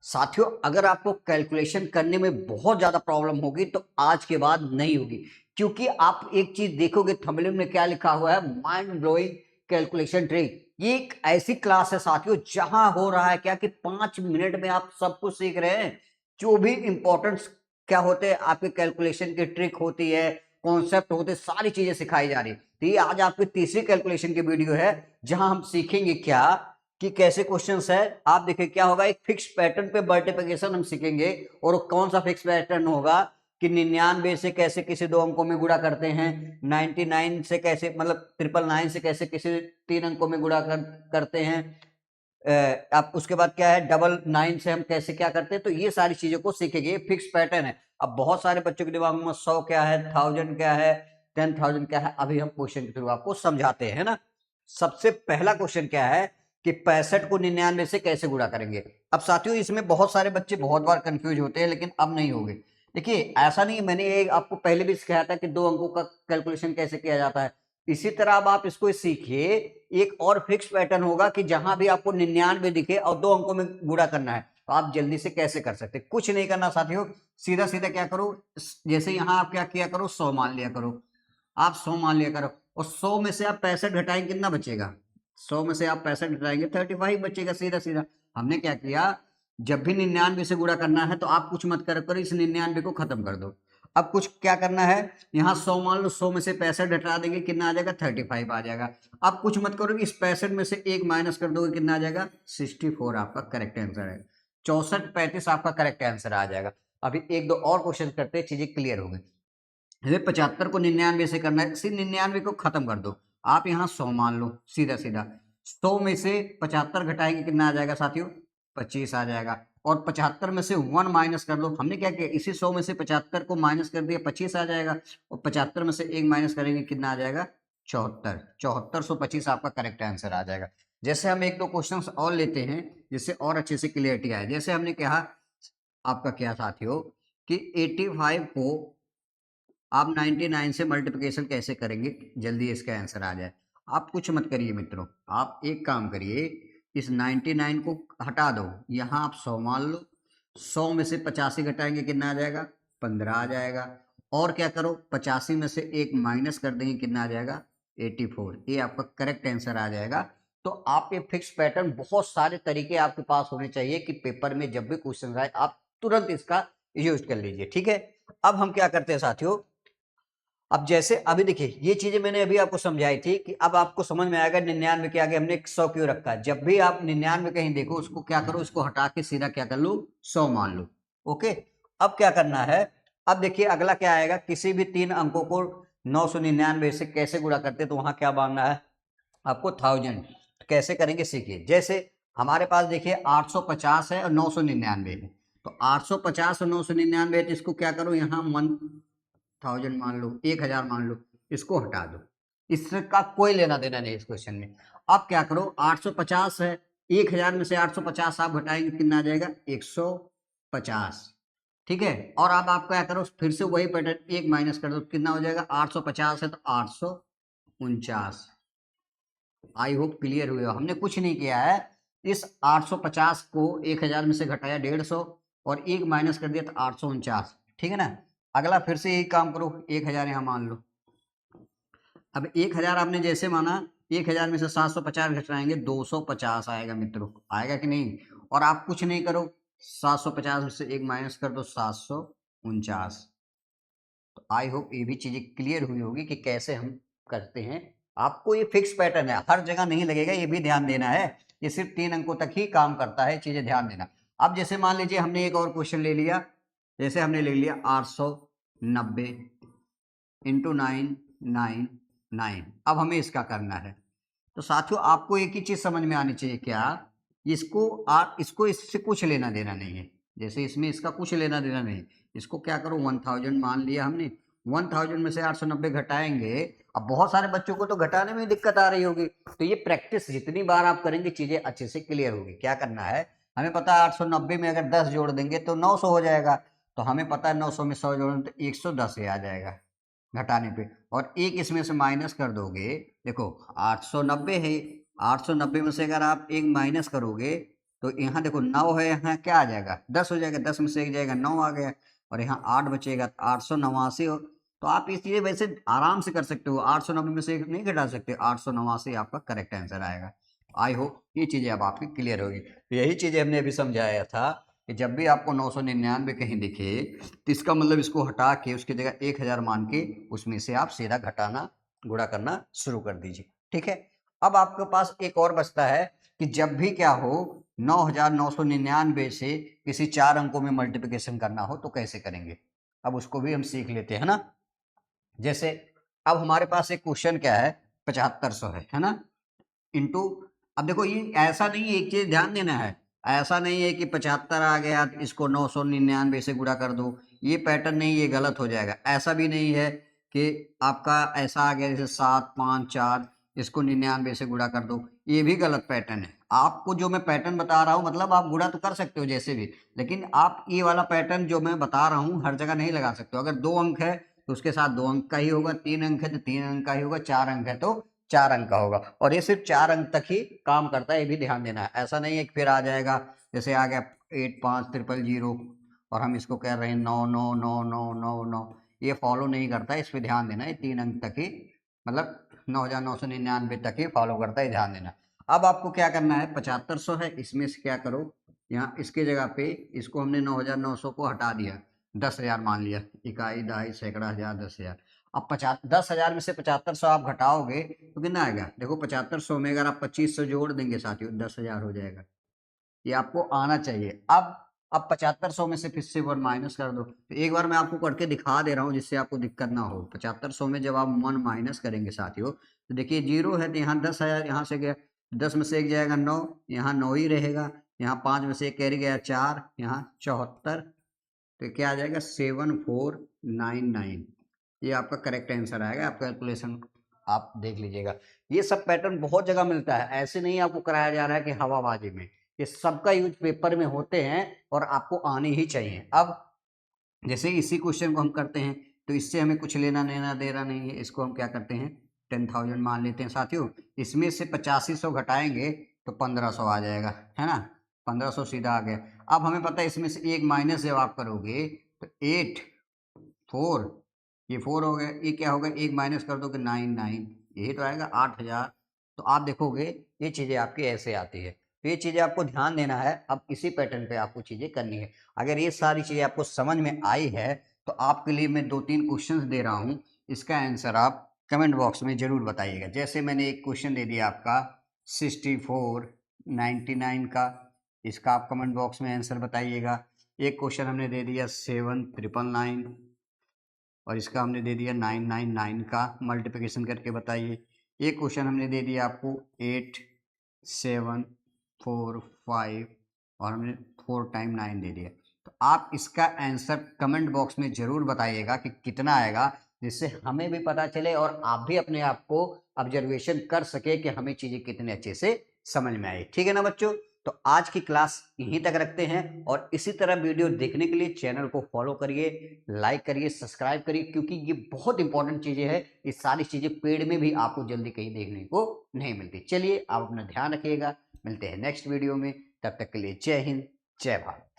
साथियों, अगर आपको कैलकुलेशन करने में बहुत ज्यादा प्रॉब्लम होगी तो आज के बाद नहीं होगी, क्योंकि आप एक चीज देखोगे थंबनेल में क्या लिखा हुआ है, माइंड ब्लोइंग कैलकुलेशन ट्रिक। ये एक ऐसी क्लास है साथियों जहां हो रहा है क्या कि 5 मिनट में आप सब कुछ सीख रहे हैं। जो भी इंपॉर्टेंस क्या होते हैं आपके कैलकुलेशन की ट्रिक होती है, कॉन्सेप्ट होते हैं, सारी चीजें सिखाई जा रही है। तो ये आज आपकी तीसरी कैलकुलेशन की वीडियो है जहां हम सीखेंगे क्या कि कैसे क्वेश्चंस है। आप देखिए क्या होगा, एक फिक्स पैटर्न पे मल्टीप्लिकेशन हम सीखेंगे। और कौन सा फिक्स पैटर्न होगा कि 99 से कैसे किसी दो अंकों में गुणा करते हैं, 99 से कैसे मतलब 999 से कैसे किसी 3 अंकों में गुणा करते हैं। अब उसके बाद क्या है, 999 से हम कैसे क्या करते हैं। तो ये सारी चीजों को सीखेंगे, फिक्स पैटर्न है। अब बहुत सारे बच्चों के दिमाग में 100 क्या है, 1000 क्या है, 10,000 क्या है। अभी हम क्वेश्चन के थ्रू आपको समझाते हैं ना। सबसे पहला क्वेश्चन क्या है कि 65 को 99 से कैसे गुणा करेंगे। अब साथियों इसमें बहुत सारे बच्चे बहुत बार कंफ्यूज होते हैं, लेकिन अब नहीं होंगे। देखिए ऐसा नहीं, मैंने ये आपको पहले भी सिखाया था कि 2 अंकों का कैलकुलेशन कैसे किया जाता है। इसी तरह अब आप इसको सीखिए। एक और फिक्स पैटर्न होगा कि जहां भी आपको 99 दिखे और 2 अंकों में गुणा करना है, तो आप जल्दी से कैसे कर सकते हैं। कुछ नहीं करना साथियों, सीधा सीधा क्या करो, जैसे यहां आप क्या किया करो, 100 मान लिया करो। आप 100 मान लिया करो और 100 में से आप 65 घटाएंगे, कितना बचेगा। 100 में से आप 65 घटाएंगे 35 बचेगा, सीधा सीधा। हमने क्या किया, जब भी 99 से गुणा करना है तो आप कुछ मत करो, इस 99 को खत्म कर दो। अब कुछ क्या करना है, यहाँ 100 मान लो, 100 में से 65 घटा देंगे, कितना आ जाएगा, 35 आ जाएगा। अब कुछ मत करो, इस 65 में से एक माइनस कर दोगे, कितना आ जाएगा, 64 आपका करेक्ट आंसर है। 64 35 आपका करेक्ट आंसर आ जाएगा। अभी एक दो और क्वेश्चन करते हैं, चीजें क्लियर हो गई। 75 को 99 से करना है, सिर्फ 99 को खत्म कर दो। आप यहाँ 100 मान लो, सीधा सीधा 100 में से 75 घटाएंगे, कितना आ जाएगा साथियों, 25 आ जाएगा। और 75 में से 1 माइनस कर लो। हमने क्या किया, इसी 100 में से 75 को माइनस कर दिया, 25 आ जाएगा। और 75 में से 1 माइनस करेंगे, कितना आ जाएगा, 74। 7425 आपका करेक्ट आंसर आ जाएगा। जैसे हम एक दो क्वेश्चन और लेते हैं जिससे और अच्छे से क्लियरिटी आए। जैसे हमने कहा आपका क्या साथियों कि 85 को आप 99 से मल्टीप्लिकेशन कैसे करेंगे, जल्दी इसका आंसर आ जाए। आप कुछ मत करिए मित्रों, आप एक काम करिए, इस 99 को हटा दो, यहाँ आप 100 मान लो। 100 में से 85 घटाएंगे, कितना आ जाएगा, 15 आ जाएगा। और क्या करो, 85 में से एक माइनस कर देंगे, कितना आ जाएगा, 84। ये आपका करेक्ट आंसर आ जाएगा। तो आप ये फिक्स पैटर्न, बहुत सारे तरीके आपके पास होने चाहिए कि पेपर में जब भी क्वेश्चन आए आप तुरंत इसका यूज कर लीजिए। ठीक है, अब हम क्या करते हैं साथियों, अब जैसे अभी देखिए ये चीजें मैंने अभी आपको समझाई थी कि अब आपको समझ में आएगा 99 के आगे हमने 100 क्यों रखा है। जब भी आप 99 कहीं देखो, उसको क्या करो, उसको हटा के सीधा क्या कर लो, 100 मान लो। ओके, अब क्या करना है, अब देखिए अगला क्या आएगा, किसी भी 3 अंकों को 999 से कैसे गुणा करते, तो वहां क्या मांगना है आपको, 1000। कैसे करेंगे सीखिए। जैसे हमारे पास देखिए 850 है और 999 है। तो 850 और 999 है, तो इसको क्या करो, यहाँ 1000 मान लो, 1000 मान लो, इसको हटा दो। इसका कोई लेना देना नहीं इस क्वेश्चन में। अब क्या करो, 850 है, 1000 में से 850 आप घटाएंगे, कितना आ जाएगा, 150। ठीक है, और अब आप क्या करो, फिर से वही पैटर्न, एक माइनस कर दो, कितना हो जाएगा, 850 है तो 849। आई होप क्लियर हुए। हमने कुछ नहीं किया है, इस 850 को 1000 में से घटाया 150 और एक माइनस कर दिया तो 849। ठीक है ना। अगला फिर से यही काम करो, 1000 यहां मान लो। अब 1000 आपने जैसे माना, 1000 में से 750 घटाएंगे, 250 आएगा मित्रों, आएगा कि नहीं। और आप कुछ नहीं करो, 750 में से एक माइनस कर दो, 749। तो आई होप ये भी चीजें क्लियर हुई होगी कि कैसे हम करते हैं। आपको ये फिक्स पैटर्न है, हर जगह नहीं लगेगा, ये भी ध्यान देना है। ये सिर्फ 3 अंकों तक ही काम करता है, चीजें ध्यान देना। अब जैसे मान लीजिए हमने एक और क्वेश्चन ले लिया, जैसे हमने ले लिया 890 इंटू 999। अब हमें इसका करना है। तो साथियों आपको एक ही चीज समझ में आनी चाहिए, क्या इसको इससे कुछ लेना देना नहीं है। जैसे इसमें इसका कुछ लेना देना नहीं, इसको क्या करो, 1000 मान लिया हमने। 1000 में से 890 घटाएंगे। अब बहुत सारे बच्चों को तो घटाने में दिक्कत आ रही होगी, तो ये प्रैक्टिस जितनी बार आप करेंगे चीजें अच्छे से क्लियर होगी। क्या करना है, हमें पता है 890 में अगर 10 जोड़ देंगे तो 900 हो जाएगा। तो हमें पता है 900 में 100 जोड़ेंगे तो 110 आ जाएगा घटाने पे। और एक इसमें से माइनस कर दोगे, देखो 890 है, 890 में से अगर आप एक माइनस करोगे तो यहाँ देखो 9 है, यहाँ क्या आ जाएगा 10 हो जाएगा, 10 में से 1 जाएगा 9 आ गया, और यहाँ 8 बचेगा 889 हो। तो आप ये चीजें वैसे आराम से कर सकते हो, 890 में से 1 नहीं घटा सकते, 889 आपका करेक्ट आंसर आएगा। आई होप ये चीजें अब आपकी क्लियर होगी। तो यही चीजें हमने अभी समझाया था कि जब भी आपको 999 कहीं दिखे तो इसका मतलब इसको हटा के उसकी जगह 1000 मान के उसमें से आप सीधा घटाना गुणा करना शुरू कर दीजिए। ठीक है, अब आपके पास एक और बचता है कि जब भी क्या हो 9999 से किसी 4 अंकों में मल्टीप्लिकेशन करना हो तो कैसे करेंगे, अब उसको भी हम सीख लेते हैं ना। जैसे अब हमारे पास एक क्वेश्चन क्या है 7500 है ना, इंटू, अब देखो ये ऐसा नहीं है, एक चीज ध्यान देना है, ऐसा नहीं है कि 75 आ गया इसको 999 से गुणा कर दो, ये पैटर्न नहीं, ये गलत हो जाएगा। ऐसा भी नहीं है कि आपका ऐसा आ गया जैसे 7 5 4 इसको 99 से गुणा कर दो, ये भी गलत पैटर्न है। आपको जो मैं पैटर्न बता रहा हूँ मतलब आप गुणा तो कर सकते हो जैसे भी, लेकिन आप ये वाला पैटर्न जो मैं बता रहा हूँ हर जगह नहीं लगा सकते हो। अगर 2 अंक है तो उसके साथ 2 अंक का ही होगा, 3 अंक है तो 3 अंक का ही होगा, 4 अंक है तो 4 अंक का होगा, और ये सिर्फ 4 अंक तक ही काम करता है, ये भी ध्यान देना है। ऐसा नहीं है कि फिर आ जाएगा जैसे आ गया 8500 और हम इसको कह रहे हैं 99999, ये फॉलो नहीं करता है, इस पर ध्यान देना है। 3 अंक तक ही मतलब 9999 तक ही फॉलो करता है, ध्यान देना। अब आपको क्या करना है 7500 है, इसमें से क्या करो यहाँ इसके जगह पे इसको हमने 9900 को हटा दिया, 10,000 मान लिया, इकाई दहाई सैकड़ा हजार 10,000। अब 10,000 में से 7500 आप घटाओगे तो कितना आएगा, देखो 7500 में अगर आप 2500 जोड़ देंगे साथियों 10,000 हो जाएगा, ये आपको आना चाहिए। अब 7500 में से फिर से 1 माइनस कर दो, तो एक बार मैं आपको करके दिखा दे रहा हूँ जिससे आपको दिक्कत ना हो। 7500 में जब आप 1 माइनस करेंगे साथियों तो देखिए 0 है तो यहाँ 10,000 यहाँ से गया, 10 में से 1 जाएगा 9, यहाँ 9 ही रहेगा, यहाँ 5 में से 1 कैरी गया 4, यहाँ 74, तो क्या आ जाएगा 7499, ये आपका करेक्ट आंसर आएगा। आप कैलकुलेशन आप देख लीजिएगा, ये सब पैटर्न बहुत जगह मिलता है, ऐसे नहीं आपको कराया जा रहा है कि हवाबाजी में, ये सबका यूज पेपर में होते हैं और आपको आने ही चाहिए। अब जैसे इसी क्वेश्चन को हम करते हैं तो इससे हमें कुछ लेना देना दे रहा नहीं है, इसको हम क्या करते हैं 10,000 मान लेते हैं साथियों, इसमें से 8500 घटाएंगे तो 1500 आ जाएगा, है ना, 1500 सीधा आ गया। अब हमें पता है इसमें से एक माइनस जब आप करोगे तो 8 4, ये 4 हो गया, ये क्या होगा एक माइनस कर दो कि 99, यही तो आएगा 8000। तो आप देखोगे ये चीज़ें आपकी ऐसे आती है, तो ये चीज़ें आपको ध्यान देना है। अब इसी पैटर्न पे आपको चीज़ें करनी है। अगर ये सारी चीज़ें आपको समझ में आई है तो आपके लिए मैं 2-3 क्वेश्चंस दे रहा हूँ, इसका आंसर आप कमेंट बॉक्स में ज़रूर बताइएगा। जैसे मैंने एक क्वेश्चन दे दिया आपका 6499 का, इसका आप कमेंट बॉक्स में आंसर बताइएगा। एक क्वेश्चन हमने दे दिया 7999 और इसका हमने दे दिया 999 का मल्टीप्लिकेशन करके बताइए। एक क्वेश्चन हमने दे दिया आपको 8745 और हमने 4 टाइम 9 दे दिया। तो आप इसका आंसर कमेंट बॉक्स में ज़रूर बताइएगा कि कितना आएगा, जिससे हमें भी पता चले और आप भी अपने आप को ऑब्जर्वेशन कर सके कि हमें चीज़ें कितने अच्छे से समझ में आई। ठीक है ना बच्चों, तो आज की क्लास यहीं तक रखते हैं और इसी तरह वीडियो देखने के लिए चैनल को फॉलो करिए, लाइक करिए, सब्सक्राइब करिए, क्योंकि ये बहुत इंपॉर्टेंट चीजें हैं। ये सारी चीजें पेड़ में भी आपको जल्दी कहीं देखने को नहीं मिलती। चलिए आप अपना ध्यान रखिएगा, मिलते हैं नेक्स्ट वीडियो में, तब तक के लिए जय हिंद जय भारत।